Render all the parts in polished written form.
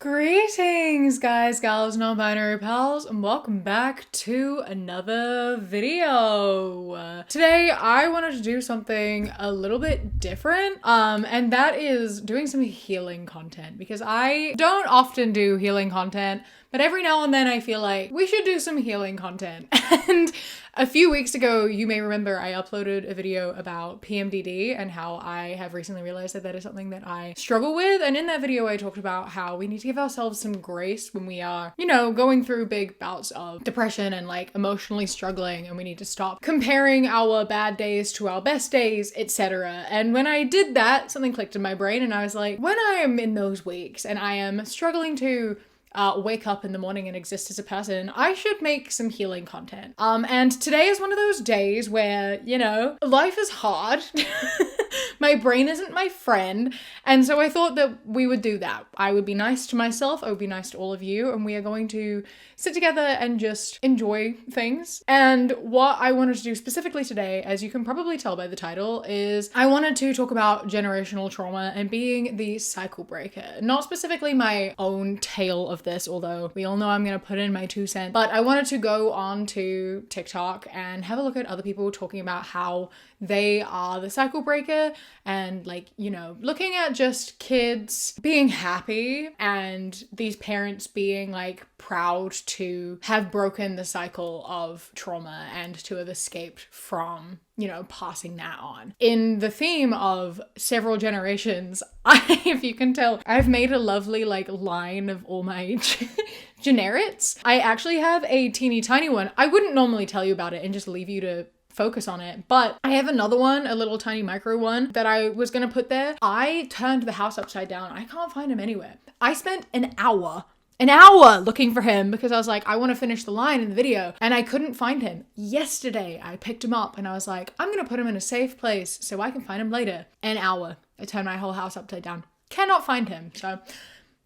Greetings guys, gals, non-binary pals, and welcome back to another video. Today I wanted to do something a little bit different, and that is doing some healing content, because I don't often do healing content, but every now and then I feel like we should do some healing content. And a few weeks ago, you may remember I uploaded a video about PMDD and how I have recently realized that that is something that I struggle with. And in that video, I talked about how we need to give ourselves some grace when we are, going through big bouts of depression and like emotionally struggling, and we need to stop comparing our bad days to our best days, etc. And when I did that, something clicked in my brain and I was like, when I am in those weeks and I am struggling to wake up in the morning and exist as a person, I should make some healing content. And today is one of those days where, life is hard. My brain isn't my friend. And so I thought that we would do that. I would be nice to myself. I would be nice to all of you. And we are going to sit together and just enjoy things. And what I wanted to do specifically today, as you can probably tell by the title, is I wanted to talk about generational trauma and being the cycle breaker. Not specifically my own tale of this, although we all know I'm going to put in my 2 cents. But I wanted to go on to TikTok and have a look at other people talking about how they are the cycle breaker, and looking at just kids being happy and these parents being like proud to have broken the cycle of trauma and to have escaped from passing that on. In the theme of several generations, if you can tell, I've made a lovely line of all my generics. I actually have a teeny tiny one. I wouldn't normally tell you about it and just leave you to focus on it, but I have another one, a little tiny micro one that I was gonna put there. I turned the house upside down. I can't find him anywhere. I spent an hour looking for him because I was like, I want to finish the line in the video, and I couldn't find him. Yesterday, I picked him up and I was like, I'm gonna put him in a safe place so I can find him later. An hour. I turned my whole house upside down. Cannot find him, so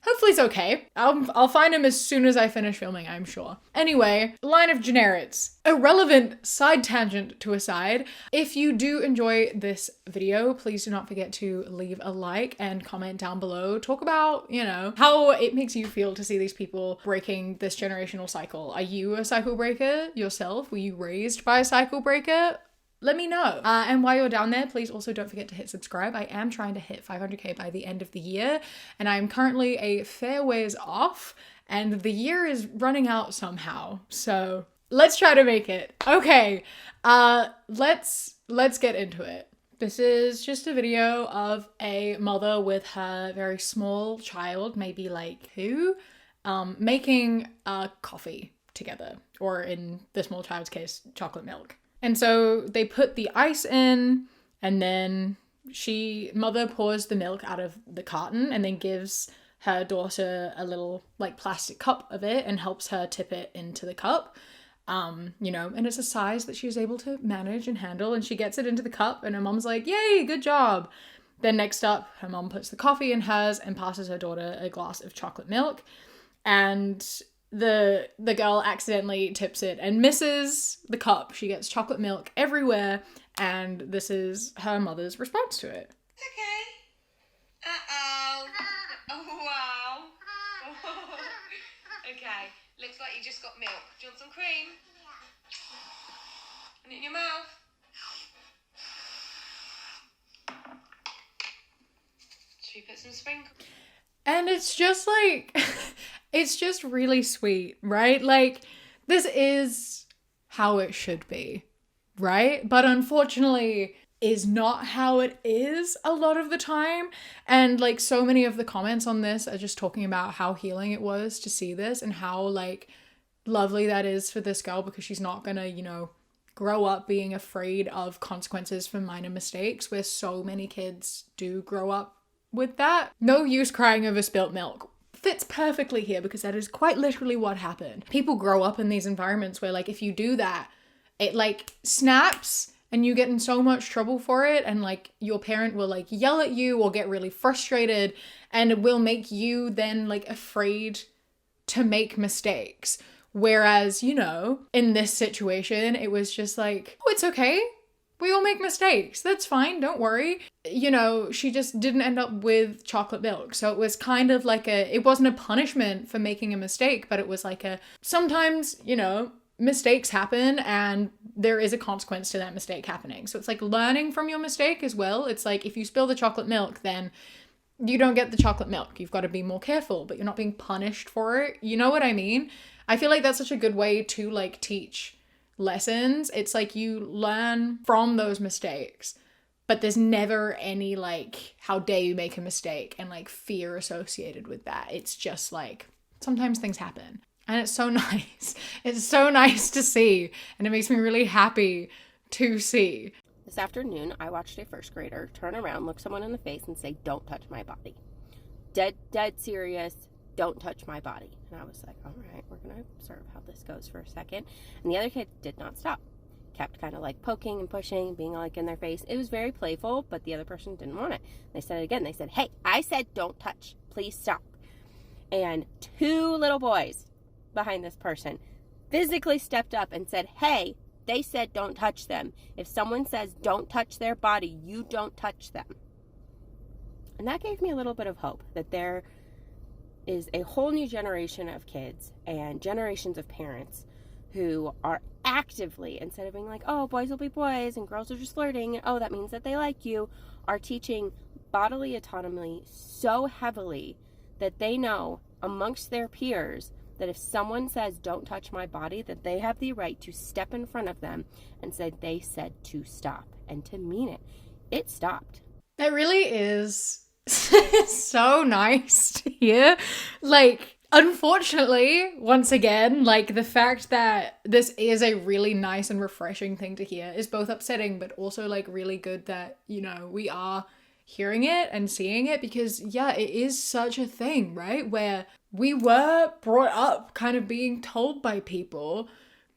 hopefully it's okay. I'll find him as soon as I finish filming, I'm sure. Anyway, line of generics. Irrelevant side tangent to a side. If you do enjoy this video, please do not forget to leave a like and comment down below. Talk about, how it makes you feel to see these people breaking this generational cycle. Are you a cycle breaker yourself? Were you raised by a cycle breaker? Let me know. And while you're down there, please also don't forget to hit subscribe. I am trying to hit 500k by the end of the year, and I'm currently a fair ways off, and the year is running out somehow. So let's try to make it. Okay, let's get into it. This is just a video of a mother with her very small child, maybe like 2, making coffee together, or in the small child's case, chocolate milk. And so they put the ice in, and then mother pours the milk out of the carton and then gives her daughter a little plastic cup of it and helps her tip it into the cup. And it's a size that she's able to manage and handle, and she gets it into the cup and her mom's like, yay, good job. Then next up, her mom puts the coffee in hers and passes her daughter a glass of chocolate milk, and the girl accidentally tips it and misses the cup. She gets chocolate milk everywhere, and this is her mother's response to it. It's okay. Uh-oh. Oh, wow. Okay, looks like you just got milk. Do you want some cream? Yeah. And in your mouth? Should we put some sprinkles? And it's just it's just really sweet, right? This is how it should be, right? But unfortunately is not how it is a lot of the time. And so many of the comments on this are just talking about how healing it was to see this, and how lovely that is for this girl, because she's not gonna, grow up being afraid of consequences for minor mistakes, where so many kids do grow up with that. No use crying over spilt milk fits perfectly here, because that is quite literally what happened. People grow up in these environments where if you do that, it snaps and you get in so much trouble for it, and your parent will yell at you or get really frustrated, and it will make you then afraid to make mistakes. Whereas, in this situation, it was just oh, it's okay. We all make mistakes. That's fine. Don't worry. You know, she just didn't end up with chocolate milk. So it was kind of like it wasn't a punishment for making a mistake, but it was like sometimes, you know, mistakes happen and there is a consequence to that mistake happening. So it's like learning from your mistake as well. It's like if you spill the chocolate milk, then you don't get the chocolate milk. You've got to be more careful, but you're not being punished for it. You know what I mean? I feel like that's such a good way to like teach lessons. It's like you learn from those mistakes, but there's never any like, how dare you make a mistake and like fear associated with that. It's just like, sometimes things happen and it's so nice. It's so nice to see. And it makes me really happy to see. This afternoon, I watched a first grader turn around, look someone in the face, and say, "Don't touch my body." Dead serious, don't touch my body. And I was like, all right, we're going to observe how this goes for a second. And the other kid did not stop. Kept kind of like poking and pushing, being like in their face. It was very playful, but the other person didn't want it. They said it again. They said, "Hey, I said don't touch. Please stop." And two little boys behind this person physically stepped up and said, "Hey, they said don't touch them. If someone says don't touch their body, you don't touch them." And that gave me a little bit of hope that there is a whole new generation of kids and generations of parents who are actively, instead of being like, "Oh, boys will be boys and girls are just flirting, and oh, that means that they like you," are teaching bodily autonomy so heavily that they know amongst their peers that if someone says don't touch my body, that they have the right to step in front of them and say they said to stop, and to mean it. It stopped. That really is so nice to hear. Like, unfortunately, once again, like the fact that this is a really nice and refreshing thing to hear is both upsetting, but also like really good that, you know, we are hearing it and seeing it, because yeah, it is such a thing, right? Where we were brought up kind of being told by people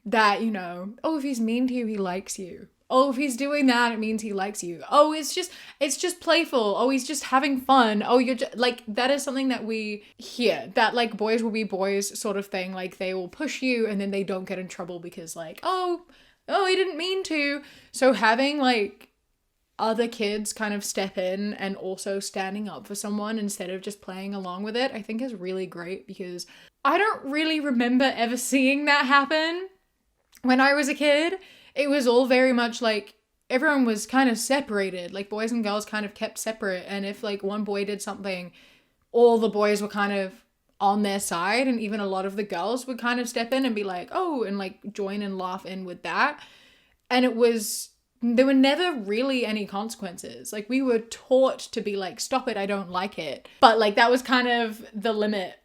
that, you know, oh, if he's mean to you, he likes you. Oh, if he's doing that, it means he likes you. Oh, it's just playful. Oh, he's just having fun. Oh, you're just like, that is something that we hear, that like boys will be boys sort of thing. Like they will push you and then they don't get in trouble because like, oh, he didn't mean to. So having like other kids kind of step in and also standing up for someone instead of just playing along with it, I think is really great, because I don't really remember ever seeing that happen when I was a kid. It was all very much like everyone was kind of separated, like boys and girls kind of kept separate, and if like one boy did something, all the boys were kind of on their side, and even a lot of the girls would kind of step in and be like, oh, and like join and laugh in with that. And there were never really any consequences. Like we were taught to be like, stop it, I don't like it. But like that was kind of the limit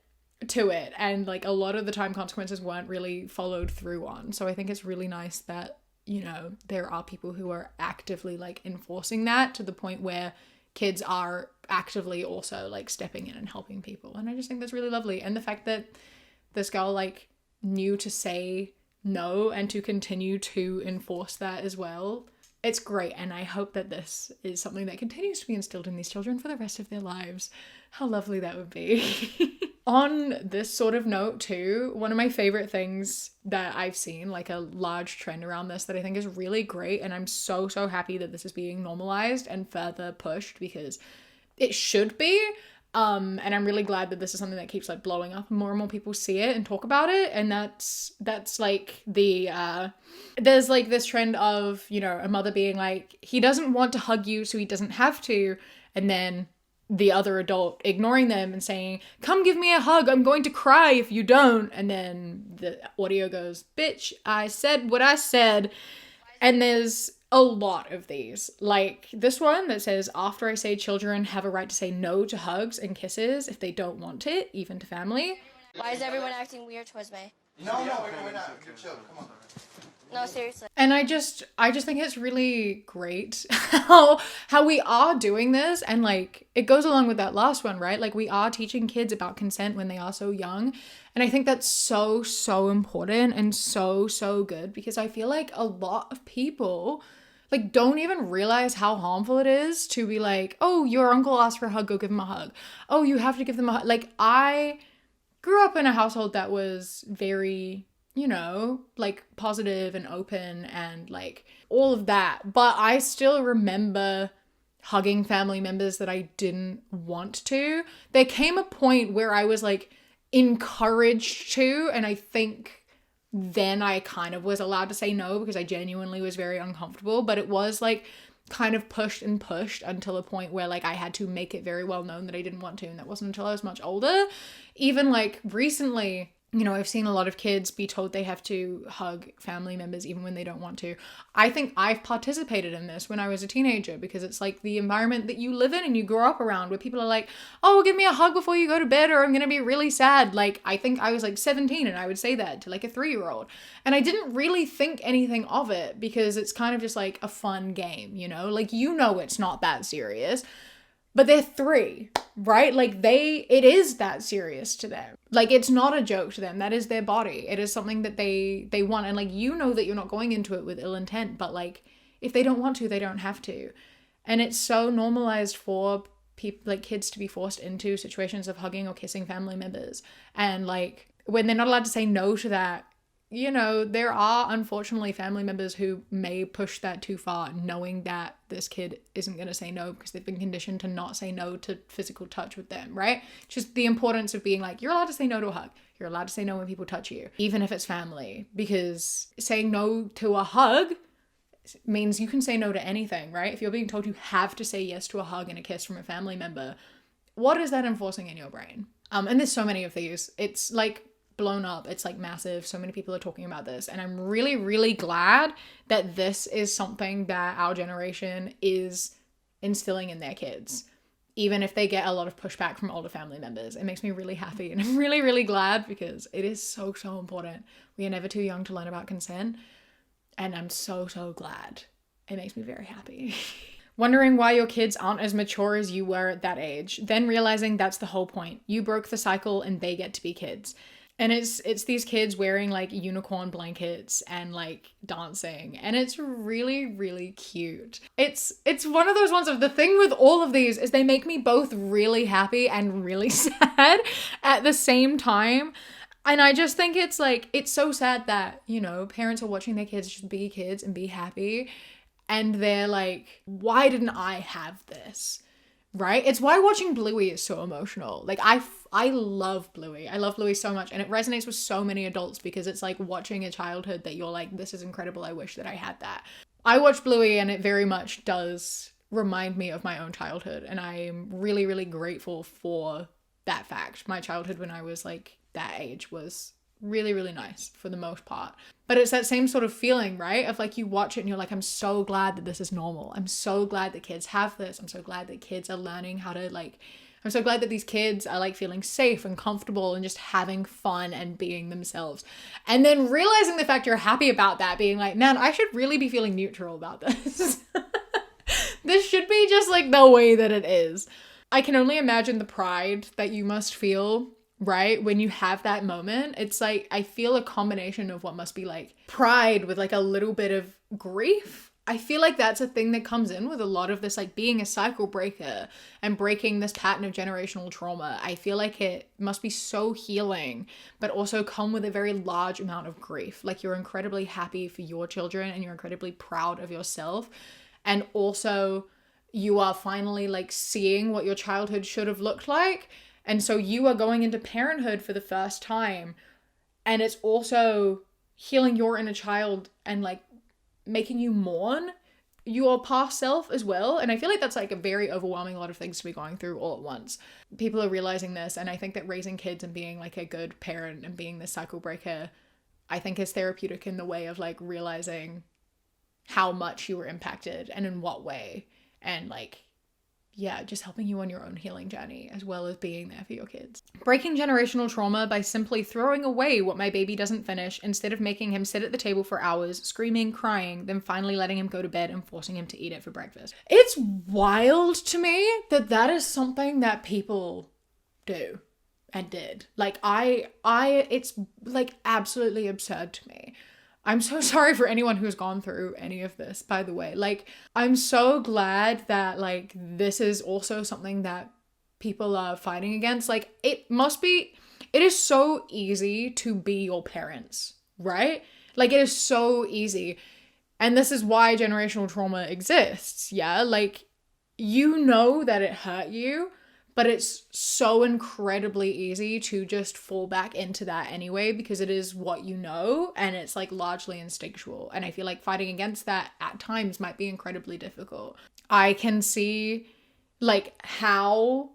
to it. And like a lot of the time consequences weren't really followed through on. So I think it's really nice that, you know, there are people who are actively like enforcing that to the point where kids are actively also like stepping in and helping people. And I just think that's really lovely. And the fact that this girl like knew to say no and to continue to enforce that as well, it's great. And I hope that this is something that continues to be instilled in these children for the rest of their lives. How lovely that would be. On this sort of note too, one of my favorite things that I've seen, like a large trend around this that I think is really great, and I'm so happy that this is being normalized and further pushed, because it should be. And I'm really glad that this is something that keeps like blowing up and more people see it and talk about it. And that's like there's like this trend of, you know, a mother being like, he doesn't want to hug you, so he doesn't have to. And then the other adult ignoring them and saying, come give me a hug, I'm going to cry if you don't. And then the audio goes, bitch, I said what I said. And there's a lot of these. Like this one that says, after I say children have a right to say no to hugs and kisses if they don't want it, even to family. Why is everyone acting weird towards me? No, we're not. You're chill. Come on. No, seriously. And I just think it's really great how we are doing this, and like it goes along with that last one, right? Like we are teaching kids about consent when they are so young. And I think that's so important and so good, because I feel like a lot of people like don't even realize how harmful it is to be like, oh, your uncle asked for a hug, go give him a hug. Oh, you have to give them a hug. Like I grew up in a household that was very you know, like positive and open and like all of that. But I still remember hugging family members that I didn't want to. There came a point where I was like encouraged to, and I think then I kind of was allowed to say no because I genuinely was very uncomfortable, but it was like kind of pushed and pushed until a point where like I had to make it very well known that I didn't want to, and that wasn't until I was much older. Even like recently, you know, I've seen a lot of kids be told they have to hug family members even when they don't want to. I think I've participated in this when I was a teenager because it's like the environment that you live in and you grow up around where people are like, oh, give me a hug before you go to bed or I'm going to be really sad. Like, I think I was like 17 and I would say that to like a 3-year-old. And I didn't really think anything of it because it's kind of just like a fun game, you know? Like, you know, it's not that serious. But they're 3, right? Like it is that serious to them. Like it's not a joke to them. That is their body. It is something that they want. And like, you know that you're not going into it with ill intent, but like if they don't want to, they don't have to. And it's so normalized for people, like kids, to be forced into situations of hugging or kissing family members. And like when they're not allowed to say no to that, you know, there are unfortunately family members who may push that too far, knowing that this kid isn't going to say no because they've been conditioned to not say no to physical touch with them, right? Just the importance of being like, you're allowed to say no to a hug. You're allowed to say no when people touch you, even if it's family, because saying no to a hug means you can say no to anything, right? If you're being told you have to say yes to a hug and a kiss from a family member, what is that enforcing in your brain? And there's so many of these. It's like blown up. It's like massive. So many people are talking about this. And I'm really, really glad that this is something that our generation is instilling in their kids. Even if they get a lot of pushback from older family members, it makes me really happy. And I'm really, really glad because it is so, so important. We are never too young to learn about consent. And I'm so, so glad. It makes me very happy. Wondering why your kids aren't as mature as you were at that age. Then realizing that's the whole point. You broke the cycle and they get to be kids. And it's these kids wearing like unicorn blankets and like dancing. And it's really, really cute. It's one of those ones of the thing with all of these is they make me both really happy and really sad at the same time. And I just think it's like, it's so sad that, you know, parents are watching their kids just be kids and be happy. And they're like, why didn't I have this? Right? It's why watching Bluey is so emotional. Like I love Bluey. I love Bluey so much. And it resonates with so many adults because it's like watching a childhood that you're like, this is incredible. I wish that I had that. I watch Bluey and it very much does remind me of my own childhood. And I'm really, really grateful for that fact. My childhood when I was like that age was really, really nice for the most part. But it's that same sort of feeling, right? Of like you watch it and you're like, I'm so glad that this is normal. I'm so glad that kids have this. I'm so glad that kids are learning how to like, I'm so glad that these kids are like feeling safe and comfortable and just having fun and being themselves. And then realizing the fact you're happy about that, being like, man, I should really be feeling neutral about this. This should be just like the way that it is. I can only imagine the pride that you must feel, right? When you have that moment, it's like, I feel a combination of what must be like pride with like a little bit of grief. I feel like that's a thing that comes in with a lot of this, like being a cycle breaker and breaking this pattern of generational trauma. I feel like it must be so healing, but also come with a very large amount of grief. Like you're incredibly happy for your children and you're incredibly proud of yourself. And also you are finally like seeing what your childhood should have looked like. And so you are going into parenthood for the first time. And it's also healing your inner child and like making you mourn your past self as well. And I feel like that's like a very overwhelming lot of things to be going through all at once. People are realizing this. And I think that raising kids and being like a good parent and being the cycle breaker, I think is therapeutic in the way of like realizing how much you were impacted and in what way. And like, yeah, just helping you on your own healing journey as well as being there for your kids. Breaking generational trauma by simply throwing away what my baby doesn't finish instead of making him sit at the table for hours, screaming, crying, then finally letting him go to bed and forcing him to eat it for breakfast. It's wild to me that that is something that people do and did. Like it's like absolutely absurd to me. I'm so sorry for anyone who's gone through any of this, by the way. Like, I'm so glad that, like, this is also something that people are fighting against. Like, it is so easy to be your parents, right? Like, it is so easy. And this is why generational trauma exists, yeah? Like, you know that it hurt you, but it's so incredibly easy to just fall back into that anyway because it is what you know and it's like largely instinctual. And I feel like fighting against that at times might be incredibly difficult. I can see like how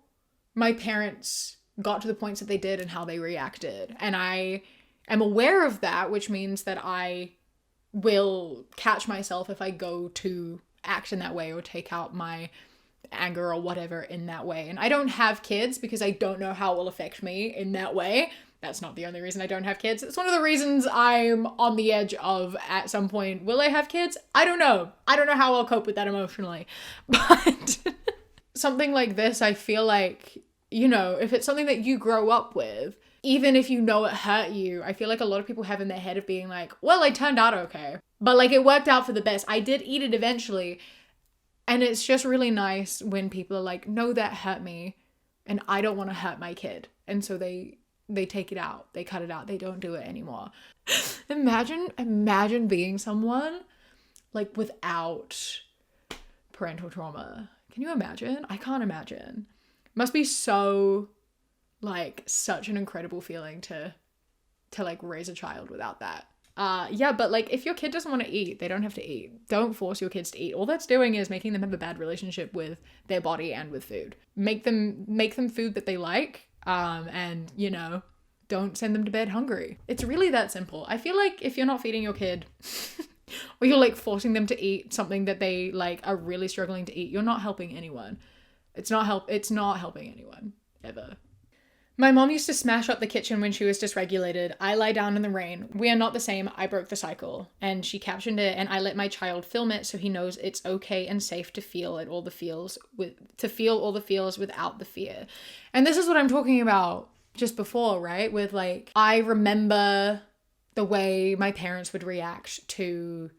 my parents got to the points that they did and how they reacted. And I am aware of that, which means that I will catch myself if I go to act in that way or take out my anger or whatever in that way. And I don't have kids because I don't know how it will affect me in that way. That's not the only reason I don't have kids. It's one of the reasons I'm on the edge of at some point, will I have kids? I don't know. I don't know how I'll cope with that emotionally. But something like this, I feel like, you know, if it's something that you grow up with, even if you know it hurt you, I feel like a lot of people have in their head of being like, well, I turned out okay. But like it worked out for the best. I did eat it eventually. And it's just really nice when people are like, no, that hurt me and I don't want to hurt my kid. And so they take it out. They cut it out. They don't do it anymore. Imagine being someone like without parental trauma. Can you imagine? I can't imagine. Must be so like such an incredible feeling to like raise a child without that. Yeah, but like if your kid doesn't want to eat, they don't have to eat. Don't force your kids to eat. All that's doing is making them have a bad relationship with their body and with food. Make them food that they like, and you know, don't send them to bed hungry. It's really that simple. I feel like if you're not feeding your kid or you're like forcing them to eat something that they like are really struggling to eat, you're not helping anyone. It's not helping anyone ever. My mom used to smash up the kitchen when she was dysregulated. I lie down in the rain. We are not the same. I broke the cycle. And she captioned it, and I let my child film it so he knows it's okay and safe to feel all the feels without the fear. And this is what I'm talking about just before, right? With like, I remember the way my parents would react to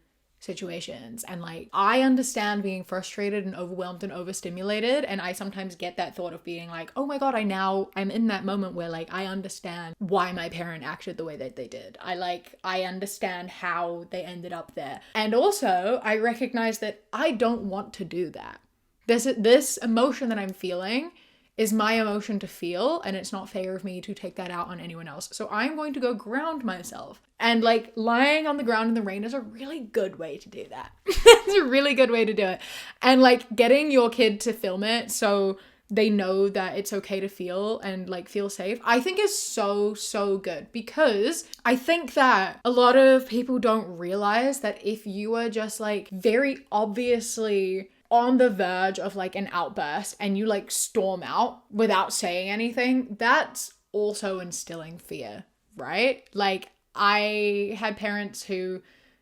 situations, and like I understand being frustrated and overwhelmed and overstimulated, and I sometimes get that thought of being like, oh my god, I'm in that moment where like I understand why my parent acted the way that they did. I understand how they ended up there, and also I recognize that I don't want to do that. This emotion that I'm feeling is my emotion to feel, and it's not fair of me to take that out on anyone else. So I'm going to go ground myself. And like lying on the ground in the rain is a really good way to do that. It's a really good way to do it. And like getting your kid to film it so they know that it's okay to feel and like feel safe, I think is so good, because I think that a lot of people don't realize that if you are just like very obviously on the verge of like an outburst and you like storm out without saying anything, that's also instilling fear, right? Like I had parents who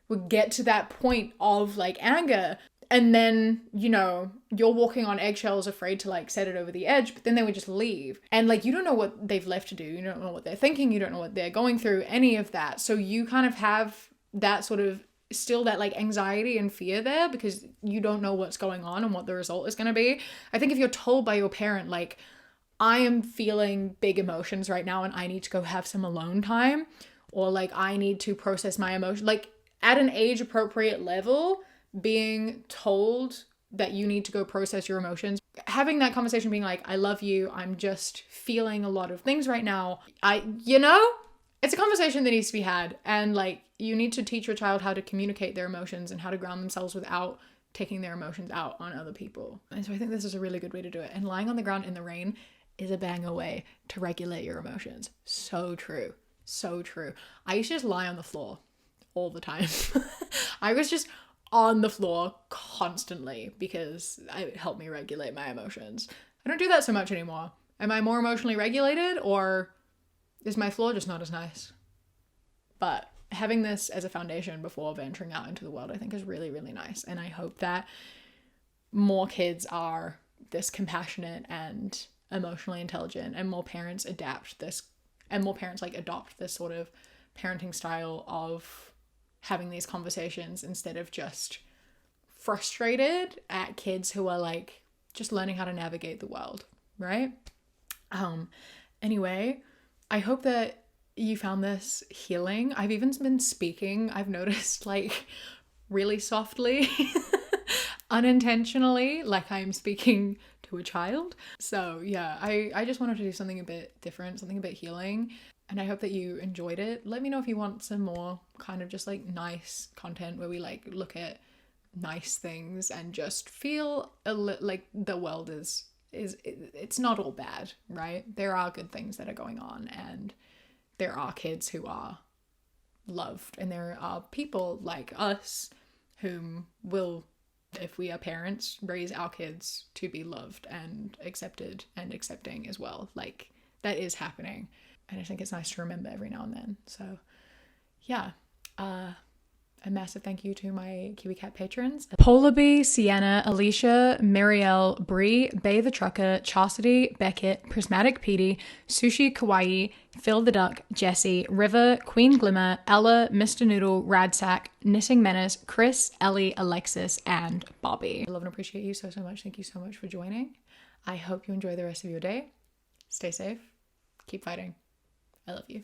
would get to that point of like anger, and then, you know, you're walking on eggshells afraid to like set it over the edge, but then they would just leave. And like, you don't know what they've left to do. You don't know what they're thinking. You don't know what they're going through, any of that. So you kind of have that sort of still that like anxiety and fear there because you don't know what's going on and what the result is going to be. I think if you're told by your parent, like, I am feeling big emotions right now and I need to go have some alone time, or like I need to process my emotion, like at an age appropriate level, being told that you need to go process your emotions, having that conversation, being like, I love you, I'm just feeling a lot of things right now. It's a conversation that needs to be had, and like you need to teach your child how to communicate their emotions and how to ground themselves without taking their emotions out on other people. And so I think this is a really good way to do it. And lying on the ground in the rain is a banger way to regulate your emotions. So true. So true. I used to just lie on the floor all the time. I was just on the floor constantly because it helped me regulate my emotions. I don't do that so much anymore. Am I more emotionally regulated, or is my floor just not as nice? But having this as a foundation before venturing out into the world, I think is really, really nice. And I hope that more kids are this compassionate and emotionally intelligent, and more parents adapt this, and more parents like adopt this sort of parenting style of having these conversations instead of just frustrated at kids who are like just learning how to navigate the world, right? Anyway, I hope that you found this healing. I've even been speaking, I've noticed, like, really softly, unintentionally, like I'm speaking to a child. So yeah, I just wanted to do something a bit different, something a bit healing. And I hope that you enjoyed it. Let me know if you want some more kind of just like nice content where we like look at nice things and just feel like the world is it's not all bad, right? There are good things that are going on, and there are kids who are loved, and there are people like us whom will, if we are parents, raise our kids to be loved and accepted and accepting as well. Like, that is happening, and I think it's nice to remember every now and then. So yeah, a massive thank you to my Kiwi Cat patrons: Polar Bee, Sienna, Alicia, Mirielle, Bree, Bay the Trucker, Chastity, Beckett, Prismatic Petey, Sushi Kawaii, Phil the Duck, Jessie, River, Queen Glimmer, Ella, Mr. Noodle, Radsack, Knitting Menace, Chris, Ellie, Alexis, and Bobby. I love and appreciate you so much. Thank you so much for joining. I hope you enjoy the rest of your day. Stay safe. Keep fighting. I love you.